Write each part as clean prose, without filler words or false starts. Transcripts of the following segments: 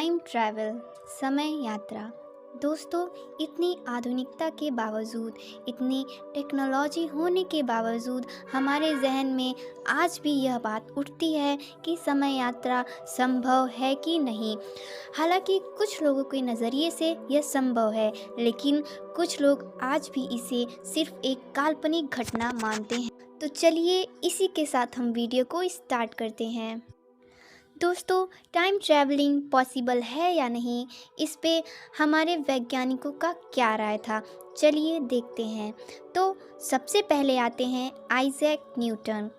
Time travel, समय यात्रा। दोस्तों, इतनी आधुनिकता के बावजूद, इतनी टेक्नोलॉजी होने के बावजूद हमारे जहन में आज भी यह बात उठती है कि समय यात्रा संभव है कि नहीं। हालांकि कुछ लोगों के नज़रिए से यह संभव है, लेकिन कुछ लोग आज भी इसे सिर्फ एक काल्पनिक घटना मानते हैं। तो चलिए इसी के साथ हम वीडियो को स्टार्ट करते हैं। दोस्तों, टाइम ट्रैवलिंग पॉसिबल है या नहीं, इस पे हमारे वैज्ञानिकों का क्या राय था, चलिए देखते हैं। तो सबसे पहले आते हैं आइजैक न्यूटन।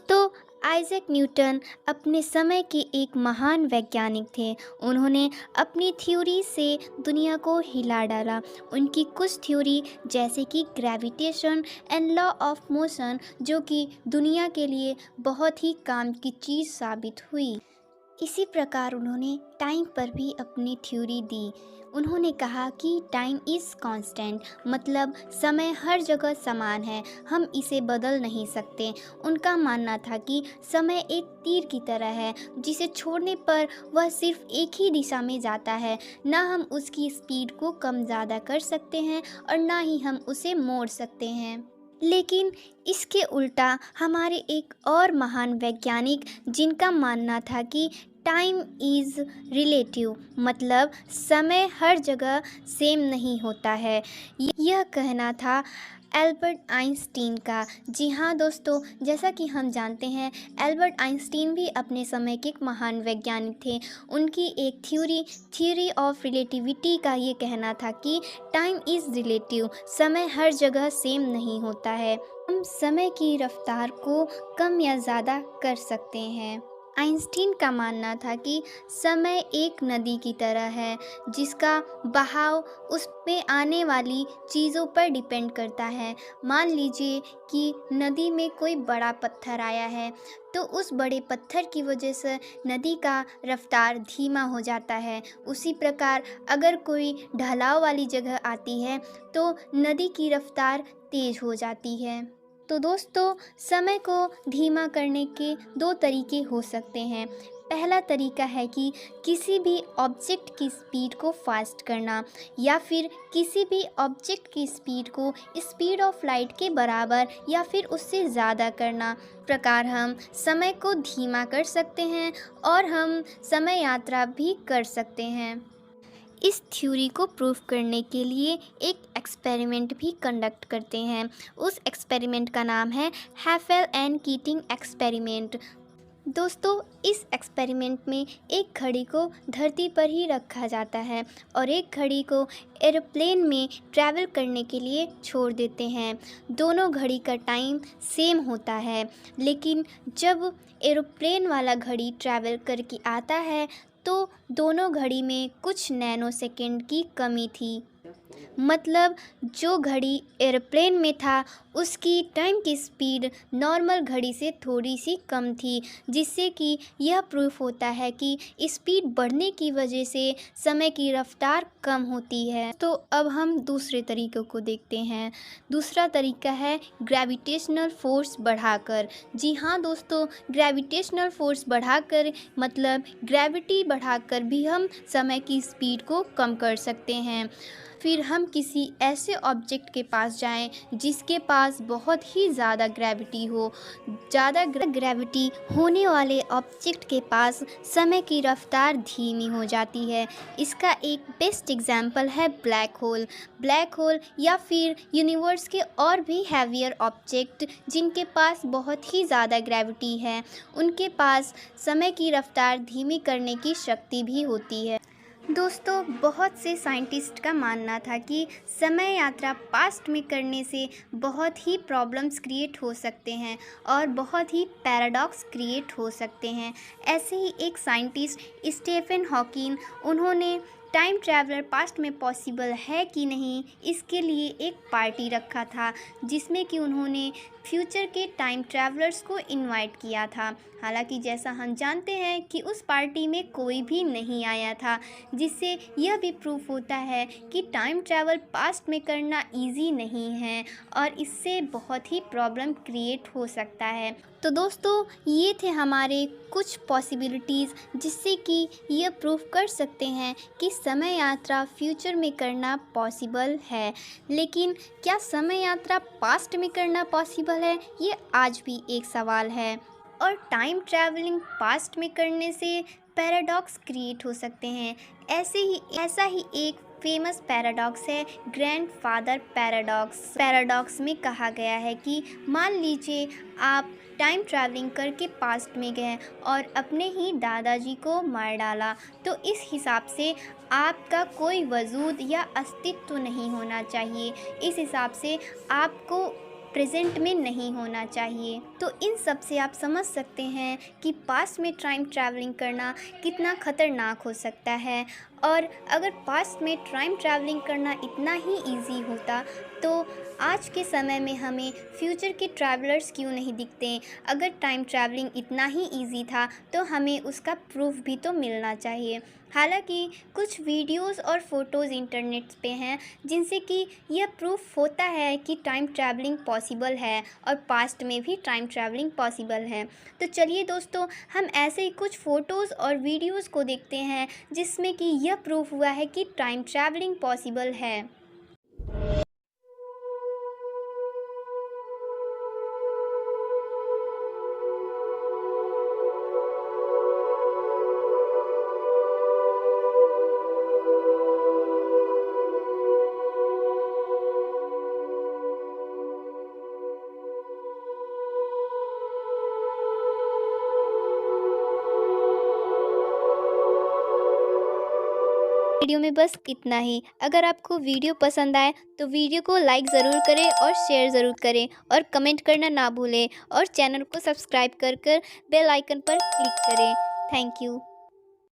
तो आइजैक न्यूटन अपने समय के एक महान वैज्ञानिक थे। उन्होंने अपनी थ्योरी से दुनिया को हिला डाला। उनकी कुछ थ्योरी जैसे कि gravitation and law of motion, जो कि दुनिया के लिए बहुत ही काम की चीज़ साबित हुई। इसी प्रकार उन्होंने टाइम पर भी अपनी थ्योरी दी। उन्होंने कहा कि टाइम इज़ कांस्टेंट, मतलब समय हर जगह समान है, हम इसे बदल नहीं सकते। उनका मानना था कि समय एक तीर की तरह है, जिसे छोड़ने पर वह सिर्फ एक ही दिशा में जाता है। ना हम उसकी स्पीड को कम ज़्यादा कर सकते हैं और ना ही हम उसे मोड़ सकते हैं। लेकिन इसके उल्टा हमारे एक और महान वैज्ञानिक, जिनका मानना था कि टाइम इज़ रिलेटिव, मतलब समय हर जगह सेम नहीं होता है, यह कहना था एल्बर्ट आइंस्टीन का। जी हाँ दोस्तों, जैसा कि हम जानते हैं, एल्बर्ट आइंस्टीन भी अपने समय के एक महान वैज्ञानिक थे। उनकी एक थ्योरी ऑफ रिलेटिविटी का ये कहना था कि टाइम इज़ रिलेटिव, समय हर जगह सेम नहीं होता है, हम समय की रफ्तार को कम या ज़्यादा कर सकते हैं। आइंस्टीन का मानना था कि समय एक नदी की तरह है, जिसका बहाव उस पे आने वाली चीज़ों पर डिपेंड करता है। मान लीजिए कि नदी में कोई बड़ा पत्थर आया है, तो उस बड़े पत्थर की वजह से नदी का रफ्तार धीमा हो जाता है। उसी प्रकार अगर कोई ढलाव वाली जगह आती है, तो नदी की रफ्तार तेज़ हो जाती है। तो दोस्तों, समय को धीमा करने के दो तरीके हो सकते हैं। पहला तरीका है कि किसी भी ऑब्जेक्ट की स्पीड को फास्ट करना, या फिर किसी भी ऑब्जेक्ट की स्पीड को स्पीड ऑफ लाइट के बराबर या फिर उससे ज़्यादा करना। प्रकार हम समय को धीमा कर सकते हैं और हम समय यात्रा भी कर सकते हैं। इस थ्योरी को प्रूफ करने के लिए एक एक्सपेरिमेंट भी कंडक्ट करते हैं। उस एक्सपेरिमेंट का नाम है हैफेल एंड कीटिंग एक्सपेरिमेंट। दोस्तों, इस एक्सपेरिमेंट में एक घड़ी को धरती पर ही रखा जाता है और एक घड़ी को एरोप्लेन में ट्रैवल करने के लिए छोड़ देते हैं। दोनों घड़ी का टाइम सेम होता है, लेकिन जब एरोप्लेन वाला घड़ी ट्रैवल करके आता है, तो दोनों घड़ी में कुछ नैनो सेकेंड की कमी थी। मतलब जो घड़ी एरोप्लेन में था, उसकी टाइम की स्पीड नॉर्मल घड़ी से थोड़ी सी कम थी, जिससे कि यह प्रूफ होता है कि स्पीड बढ़ने की वजह से समय की रफ्तार कम होती है। तो अब हम दूसरे तरीक़ों को देखते हैं। दूसरा तरीका है ग्रेविटेशनल फोर्स बढ़ाकर। जी हाँ दोस्तों, ग्रेविटेशनल फोर्स बढ़ाकर मतलब ग्रेविटी बढ़ाकर भी हम समय की स्पीड को कम कर सकते हैं। फिर हम किसी ऐसे ऑब्जेक्ट के पास जाएं जिसके पास बहुत ही ज़्यादा ग्रेविटी हो। ज़्यादा ग्रेविटी होने वाले ऑब्जेक्ट के पास समय की रफ्तार धीमी हो जाती है। इसका एक बेस्ट एग्जाम्पल है ब्लैक होल। ब्लैक होल या फिर यूनिवर्स के और भी हैवियर ऑब्जेक्ट जिनके पास बहुत ही ज़्यादा ग्रेविटी है, उनके पास समय की रफ्तार धीमी करने की शक्ति भी होती है। दोस्तों, बहुत से साइंटिस्ट का मानना था कि समय यात्रा पास्ट में करने से बहुत ही प्रॉब्लम्स क्रिएट हो सकते हैं और बहुत ही पैराडॉक्स क्रिएट हो सकते हैं। ऐसे ही एक साइंटिस्ट स्टीफन हॉकिंग, उन्होंने टाइम ट्रैवलर पास्ट में पॉसिबल है कि नहीं, इसके लिए एक पार्टी रखा था जिसमें कि उन्होंने फ्यूचर के टाइम ट्रैवलर्स को इनवाइट किया था। हालांकि जैसा हम जानते हैं कि उस पार्टी में कोई भी नहीं आया था, जिससे यह भी प्रूफ होता है कि टाइम ट्रैवल पास्ट में करना इजी नहीं है और इससे बहुत ही प्रॉब्लम क्रिएट हो सकता है। तो दोस्तों, ये थे हमारे कुछ पॉसिबिलिटीज़ जिससे कि यह प्रूफ कर सकते हैं कि समय यात्रा फ्यूचर में करना पॉसिबल है। लेकिन क्या समय यात्रा पास्ट में करना पॉसिबल है, ये आज भी एक सवाल है। और टाइम ट्रैवलिंग पास्ट में करने से पैराडॉक्स क्रिएट हो सकते हैं। ऐसा ही एक फेमस पैराडॉक्स है ग्रैंडफादर पैराडॉक्स। पैराडॉक्स में कहा गया है कि मान लीजिए आप टाइम ट्रैवलिंग करके पास्ट में गए और अपने ही दादाजी को मार डाला, तो इस हिसाब से आपका कोई वजूद या अस्तित्व नहीं होना चाहिए। इस हिसाब से आपको प्रेजेंट में नहीं होना चाहिए। तो इन सब से आप समझ सकते हैं कि पास्ट में टाइम ट्रैवलिंग करना कितना ख़तरनाक हो सकता है। और अगर पास्ट में टाइम ट्रैवलिंग करना इतना ही इजी होता तो आज के समय में हमें फ्यूचर के ट्रैवलर्स क्यों नहीं दिखते। अगर टाइम ट्रैवलिंग इतना ही इजी था तो हमें उसका प्रूफ भी तो मिलना चाहिए। हालांकि कुछ वीडियोस और फोटोज़ इंटरनेट पे हैं जिनसे कि यह प्रूफ होता है कि टाइम ट्रैवलिंग पॉसिबल है और पास्ट में भी टाइम ट्रैवलिंग पॉसिबल है। तो चलिए दोस्तों, हम ऐसे ही कुछ फ़ोटोज़ और वीडियोस को देखते हैं जिसमें कि यह प्रूफ हुआ है कि टाइम ट्रैवलिंग पॉसिबल है। वीडियो में बस इतना ही। अगर आपको वीडियो पसंद आए तो वीडियो को लाइक ज़रूर करें और शेयर ज़रूर करें और कमेंट करना ना भूलें और चैनल को सब्सक्राइब कर बेल आइकन पर क्लिक करें। Thank you.